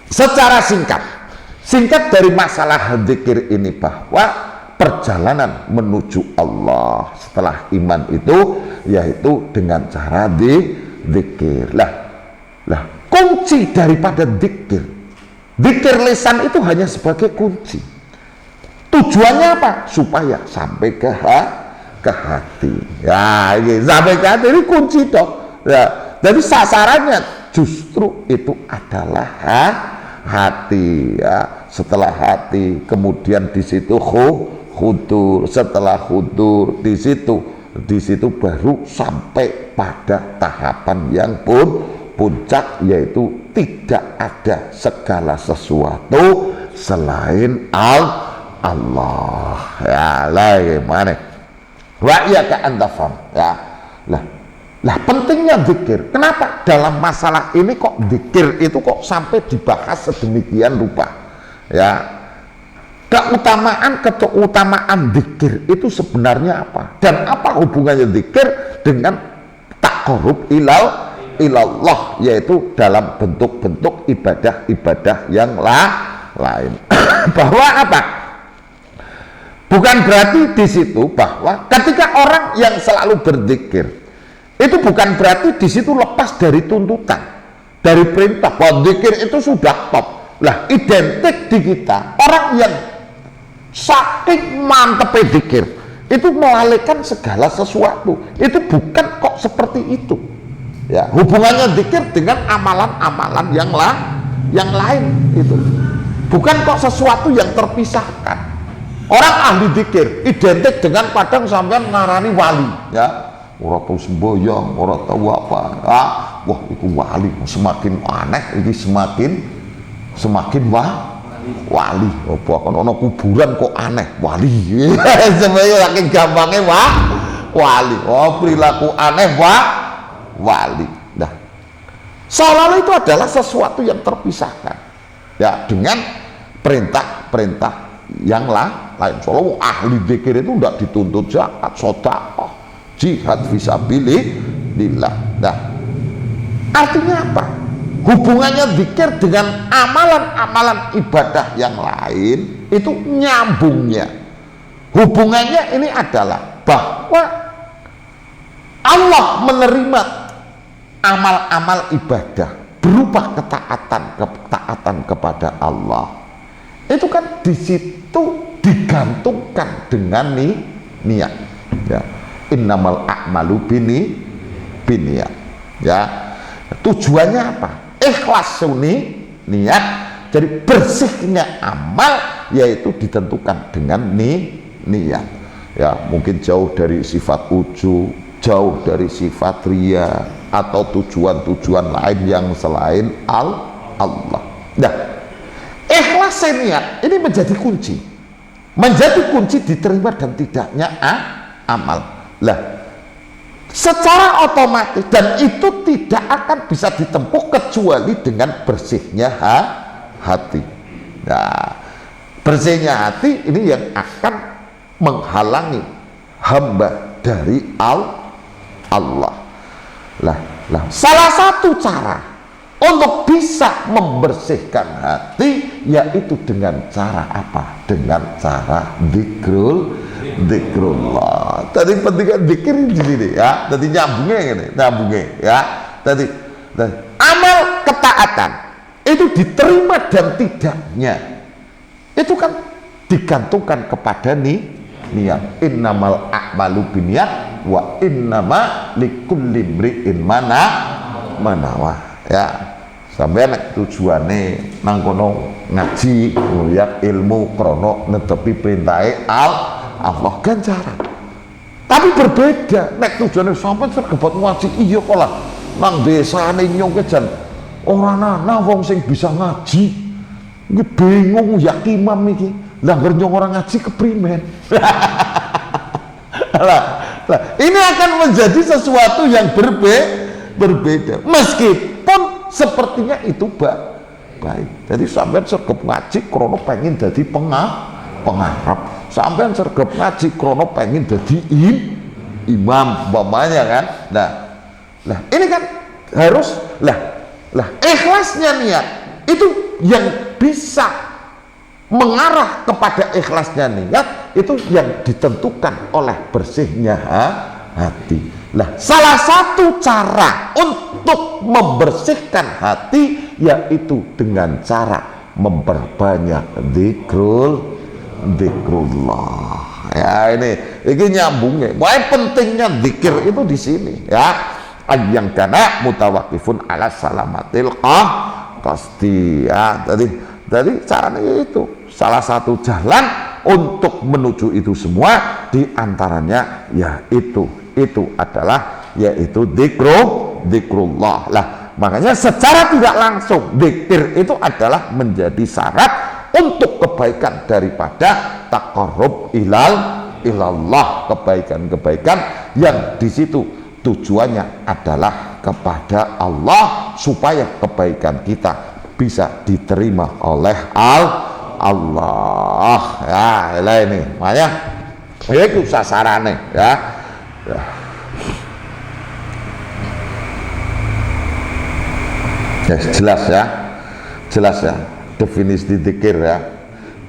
secara singkat dari masalah zikir ini bahwa perjalanan menuju Allah setelah iman itu yaitu dengan cara zikir. Lah kunci daripada zikir lisan itu hanya sebagai kunci. Tujuannya apa? Supaya sampai ke hati. Ya, ini sampai ke hati ini kunci dong. Ya, jadi sasarannya justru itu adalah hati. Ya. Setelah hati, kemudian di situ khudur. Setelah khudur, di situ baru sampai pada tahapan yang puncak, yaitu tidak ada segala sesuatu selain Allah. Ya, gimana? Wa iyyaka an tafham. Ya. Lah pentingnya zikir. Kenapa dalam masalah ini kok zikir itu kok sampai dibahas sedemikian rupa? Ya. Keutamaan zikir itu sebenarnya apa? Dan apa hubungannya zikir dengan taqarrub ilallah, yaitu dalam bentuk-bentuk ibadah-ibadah yang lain. Bahwa apa? Bukan berarti di situ bahwa ketika orang yang selalu berzikir itu bukan berarti di situ lepas dari tuntutan, dari perintah bahwa zikir itu sudah top. Lah identik di kita orang yang saking mantep zikir itu melalaikan segala sesuatu. Itu bukan kok seperti itu. Ya, hubungannya zikir dengan amalan-amalan yang lain itu. Bukan kok sesuatu yang terpisahkan. Orang ahli zikir identik dengan kadang sampean ngarani wali, ya. Ora tau semboyong, ora tau apa. Wah, itu wali. Semakin aneh iki semakin wali. Apa kon ana kuburan kok aneh, wali. Sebenarnya saking gampangnya wali. Oh, perilaku aneh wali. Nah, seolah-olah itu adalah sesuatu yang terpisahkan. Ya, dengan perintah-perintah yang lain. Soalnya ahli zikir itu tidak dituntut zakat, sedekah, jihad fisabilillah. Nah, artinya apa? Hubungannya zikir dengan amalan-amalan ibadah yang lain itu nyambungnya. Hubungannya ini adalah bahwa Allah menerima amal-amal ibadah berupa ketaatan kepada Allah. Itu kan di situ digantungkan dengan niat. Ya. Innamal a'malu binniyat. Ya. Tujuannya apa? Ikhlas niat. Jadi bersihnya amal yaitu ditentukan dengan niat. Ya, mungkin jauh dari sifat ujub, jauh dari sifat riya atau tujuan-tujuan lain yang selain Allah. Nah, ikhlas niat ini menjadi kunci diterima dan tidaknya amal. Lah, secara otomatis dan itu tidak akan bisa ditempuh kecuali dengan bersihnya hati. Nah, bersihnya hati ini yang akan menghalangi hamba dari Allah. Lah, salah satu cara untuk bisa membersihkan hati yaitu dengan cara apa? Dengan cara zikrullah. Tadi pentingnya zikir di sini ya. Tadi nyambungnya ya. Tadi amal ketaatan itu diterima dan tidaknya itu kan digantungkan kepada niat. Innamal a'malu binniyat wa innama likulli imri'in manawa. Ya, sampeyan tujuane nang kono ngaji nguliat ilmu krono netepi perintahe Allah ganjaran. Tapi berbeda nek tujuane sampeyan sergebot ngaji iya kok lah nang desane nyong jan ora ana wong sing bisa ngaji. Iki bingung ya imam iki. Lah nyong ora ngaji keprimen. Lah, ini akan menjadi sesuatu yang berbeda meskipun sepertinya itu baik. Jadi sampean sergap ngaji krono pengen jadi pengarap, sampean sergap ngaji krono pengen jadi imam umpamanya kan. Nah ini kan harus lah ikhlasnya niat itu yang bisa mengarah kepada ikhlasnya niat itu yang ditentukan oleh bersihnya hati. Nah, salah satu cara untuk membersihkan hati yaitu dengan cara memperbanyak zikrullah. Ya, ini nyambungnya. Wah, pentingnya zikir itu di sini ya. Yang kana mutawakifun ala salamatil qasdi ya. Jadi caranya itu salah satu jalan untuk menuju itu semua, diantaranya yaitu adalah yaitu zikrullah lah. Makanya secara tidak langsung zikir itu adalah menjadi syarat untuk kebaikan daripada taqarrub ilallah, kebaikan-kebaikan yang di situ tujuannya adalah kepada Allah supaya kebaikan kita bisa diterima oleh Allah ya. Ini makanya itu sasarannya ya. Jelas ya definisi dzikir ya.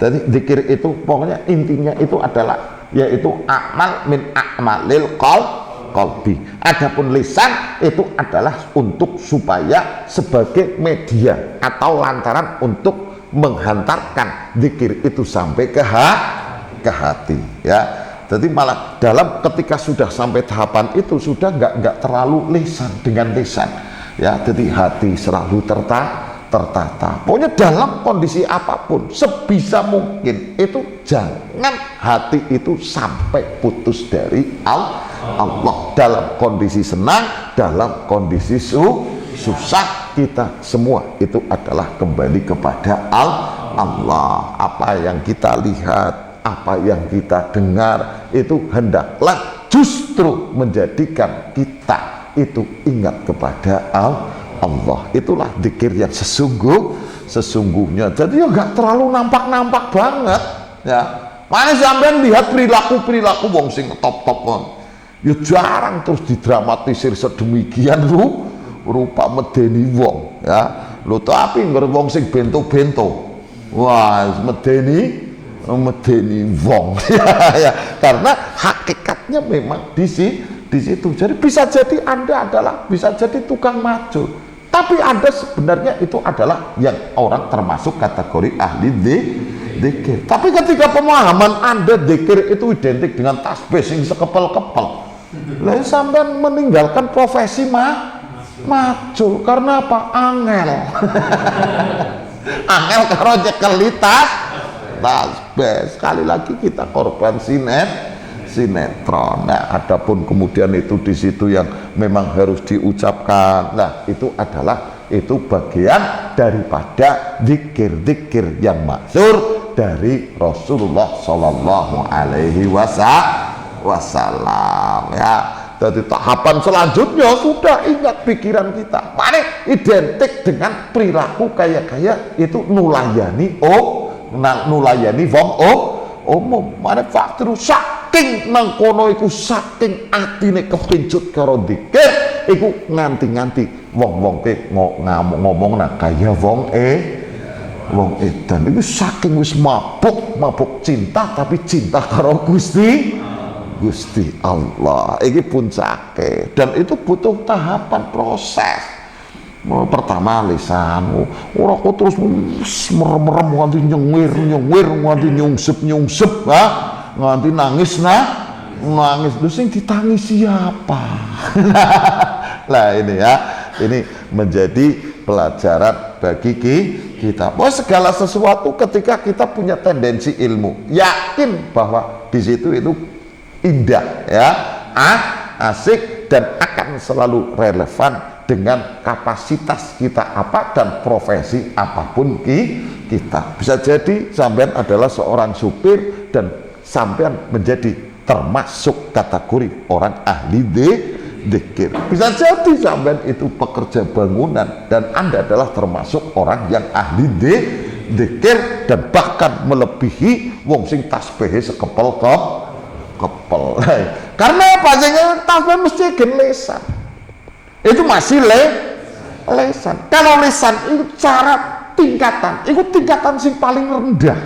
Jadi dzikir itu pokoknya intinya itu adalah yaitu amal min a'malil qalbi. Adapun lisan itu adalah untuk supaya sebagai media atau lantaran untuk menghantarkan dzikir itu sampai ke hati ya. Jadi malah dalam ketika sudah sampai tahapan itu sudah nggak terlalu lisan dengan lisan ya. Jadi hati selalu tertata. Pokoknya dalam kondisi apapun sebisa mungkin itu jangan hati itu sampai putus dari Allah. Dalam kondisi senang, dalam kondisi susah, kita semua itu adalah kembali kepada Allah. Apa yang kita lihat, apa yang kita dengar itu hendaklah justru menjadikan kita itu ingat kepada Allah. Itulah dzikir yang sesungguhnya. Jadi ya nggak terlalu nampak banget ya. Mana sampean lihat perilaku wong sing top ya jarang terus didramatisir sedemikian rupa medeni wong ya. Lho tapi ngger wong sing bento-bento wah medeni wong ya. Karena hakikatnya memang di situ. Jadi bisa jadi Anda adalah bisa jadi tukang macul, tapi Anda sebenarnya itu adalah yang orang termasuk kategori ahli dzikir. Tapi ketika pemahaman Anda dzikir itu identik dengan tasbih sing sekepel-kepel, lalu sampai meninggalkan profesi macul karena apa? Angel karo nyekelitas tasbih. Sekali lagi kita korban sinetron. Nah, adapun kemudian itu di situ yang memang harus diucapkan. Nah, itu adalah bagian daripada zikir yang maksur dari Rasulullah Shallallahu Alaihi Wasallam ya. Jadi tahapan selanjutnya sudah ingat pikiran kita. Mana identik dengan perilaku kayak itu nulayani wong umum. Mana faktor saking nangkono iku saking atine kepincut karo dzikir iku nganti wong ke ngomong kaya wong edan iku saking wis mabuk cinta, tapi cinta karo Gusti Allah. Iki puncake dan itu butuh tahapan proses. Pertama lisan, ora kok terus merem nganti nyengir nganti nyungsep nganti nangis lu sing ditangis siapa? Lah ini ya, ini menjadi pelajaran bagi kita bahwa segala sesuatu ketika kita punya tendensi ilmu, yakin bahwa di situ itu indah ya, asik dan akan selalu relevan dengan kapasitas kita apa dan profesi apapun kita. Bisa jadi sampean adalah seorang supir dan sampean menjadi termasuk kategori orang ahli dzikir. Bisa jadi sampean itu pekerja bangunan dan Anda adalah termasuk orang yang ahli dzikir dan bahkan melebihi wong sing tasbihe sekepel kepel. Karena apa? Sing tasbih mesti gen lisan. Itu masih lesan. Kalau lisan itu cara tingkatan, itu tingkatan sing paling rendah.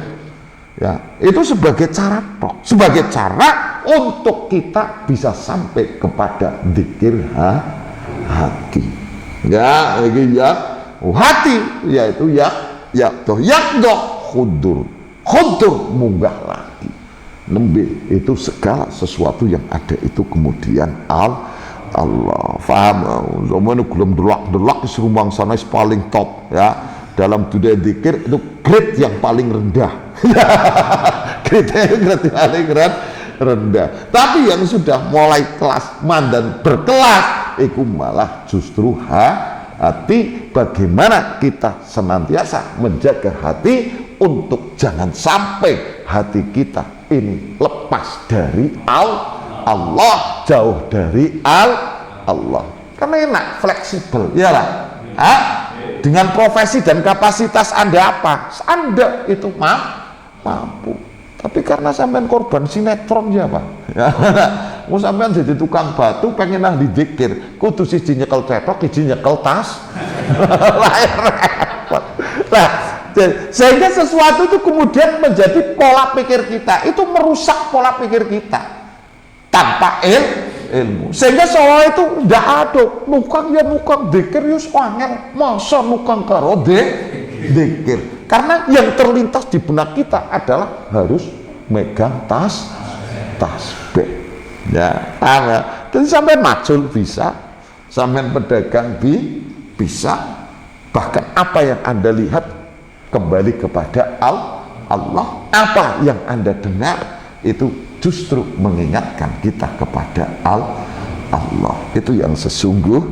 Ya, itu sebagai cara sebagai cara untuk kita bisa sampai kepada dzikir hati. Ya, ini ya hati, yaitu khudur munggah lagi. Nembe itu segala sesuatu yang ada itu kemudian Allah. Faham? Zaman gelem delak-delak serumang sana paling top ya. Dalam dunia dzikir itu grade yang paling rendah. Grade paling rendah. Tapi yang sudah mulai kelas dan berkelas itu malah justru hati. Bagaimana kita senantiasa menjaga hati untuk jangan sampai hati kita ini lepas dari Allah, jauh dari Allah. Karena enak, fleksibel, ya lah. Dengan profesi dan kapasitas Anda apa? Anda itu mampu. Tapi karena sampean korban sinetron ya Pak. Mau sampean jadi tukang batu pengen ahli dzikir, kudu siji nyekel cetok, siji nyekel tas. Nah, sehingga sesuatu itu kemudian menjadi pola pikir kita, itu merusak pola pikir kita tanpa ilmu, sehingga seolah itu tidak ada nukang dzikir yus angel, masa nukang karo dzikir, karena yang terlintas di benak kita adalah harus megang tasbih ya. Jadi sampai macul bisa, sampai pedagang bisa, bahkan apa yang Anda lihat kembali kepada Allah, apa yang Anda dengar itu justru mengingatkan kita kepada Allah. Itu yang sesungguhnya,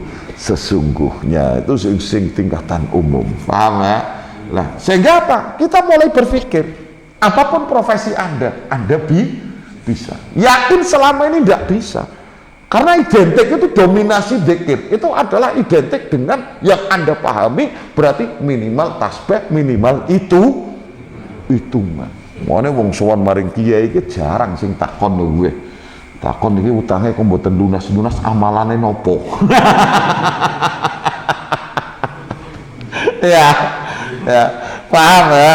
itu sing tingkatan umum. Paham ya? Nah, sehingga apa? Kita mulai berpikir apapun profesi Anda bisa. Yakin selama ini tidak bisa. Karena identik itu dominasi dzikir, itu adalah identik dengan yang Anda pahami, berarti minimal tasbih, minimal itu mah. Makanya wong sowan maring kiai iki jarang sing takon lho gue. Takon iki utange kok mboten lunas-lunas, amalane nopo? ya, paham ya?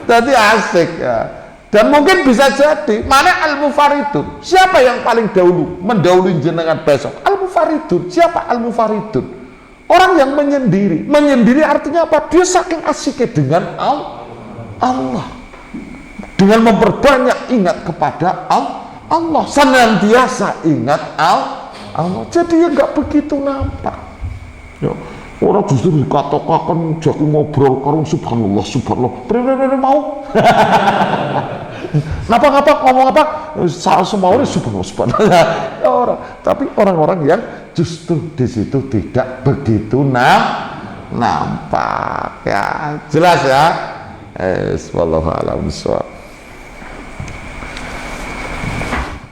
Jadi asik ya. Dan mungkin bisa jadi, mana al-mufaridun? Siapa yang paling dahulu mendahului jenengan besok? Al-mufaridun. Siapa al-mufaridun? Orang yang menyendiri. Menyendiri artinya apa? Dia saking asiknya dengan Allah. Dengan memperbanyak ingat kepada Allah. Senantiasa ingat Allah. Jadi ya nggak begitu nampak. Ya. Orang justru dikatakan jago ngobrol karo subhanallah. Bener-bener mau. Ngapa ngomong apa? Semua ini subhanallah. Orang. Tapi orang-orang yang justru di situ tidak begitu nampak. Ya, jelas ya. Wallahu a'lam bishawab.